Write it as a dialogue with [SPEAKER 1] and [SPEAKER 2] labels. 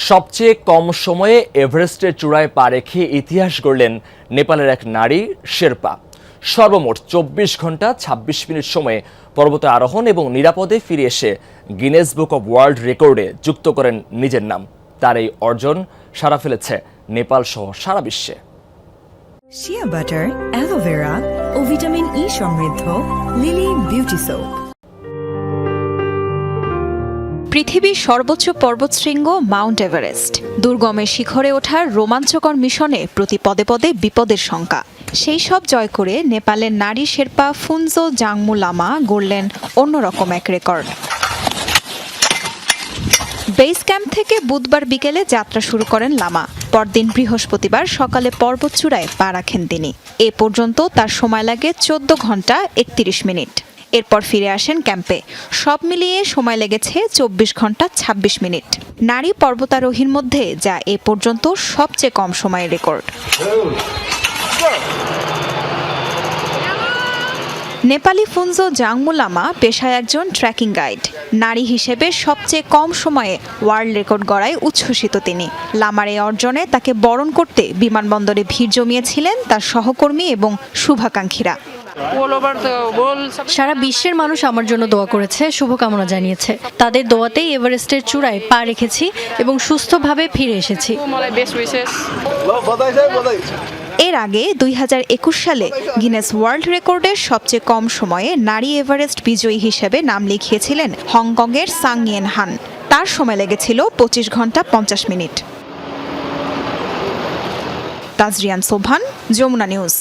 [SPEAKER 1] সবচেয়ে কম সময়ে এভারেস্টের চূড়ায় পা রেখে ইতিহাস গড়লেন নেপালের এক নারী শেরপা। সর্বমোট ২৪ ঘন্টা ২৬ মিনিট সময়ে পর্বতে আরোহণ এবং নিরাপদে ফিরে এসে গিনেস বুক অব ওয়ার্ল্ড রেকর্ডে যুক্ত করেন নিজের নাম। তার এই অর্জন সাড়া ফেলেছে নেপাল সহ সারা বিশ্বে।
[SPEAKER 2] শিয়া বাটার, অ্যালোভেরা ও ভিটামিন ই সমৃদ্ধ লিলি বিউটি সোপ।
[SPEAKER 3] পৃথিবীর সর্বোচ্চ পর্বতশৃঙ্গ মাউন্ট এভারেস্ট দুর্গমের শিখরে ওঠার রোমাঞ্চকর মিশনে প্রতি পদে পদে বিপদের শঙ্কা। সেই সব জয় করে নেপালের নারী শেরপা ফুনজো জাংমু লামা গড়লেন অন্যরকম এক রেকর্ড। বেস ক্যাম্প থেকে বুধবার বিকেলে যাত্রা শুরু করেন লামা। পরদিন বৃহস্পতিবার সকালে পর্বতচূড়ায় পা রাখেন তিনি। এ পর্যন্ত তার সময় লাগে ১৪ ঘন্টা ৩১ মিনিট। এরপর ফিরে আসেন ক্যাম্পে। সব মিলিয়ে সময় লেগেছে ২৪ ঘন্টা ২৬ মিনিট। নারী পর্বতারোহীর মধ্যে যা এ পর্যন্ত সবচেয়ে কম সময়ের রেকর্ড। নেপালি ফুনজো জাংমু লামা পেশায় একজন ট্রেকিং গাইড। নারী হিসেবে সবচেয়ে কম সময়ে ওয়ার্ল্ড রেকর্ড গড়ায় উচ্ছ্বসিত তিনি। লামার এই অর্জনে তাকে বরণ করতে বিমানবন্দরে ভিড় জমিয়েছিলেন তার সহকর্মী এবং শুভাকাঙ্ক্ষীরা।
[SPEAKER 4] সারা বিশ্বের মানুষ আমার জন্য দোয়া করেছে, শুভকামনা জানিয়েছে। তাদের দোয়াতেই এভারেস্টের চূড়ায় পা রেখেছি এবং সুস্থভাবে ফিরে এসেছি।
[SPEAKER 3] এর আগে ২০২১ সালে গিনেস ওয়ার্ল্ড রেকর্ডের সবচেয়ে কম সময়ে নারী এভারেস্ট বিজয়ী হিসেবে নাম লিখিয়েছিলেন হংকংয়ের সাং ইয়েন হান। তার সময় লেগেছিল ২৫ ঘন্টা ৫০ মিনিট। তাজরিয়ান সোভান, যমুনা নিউজ।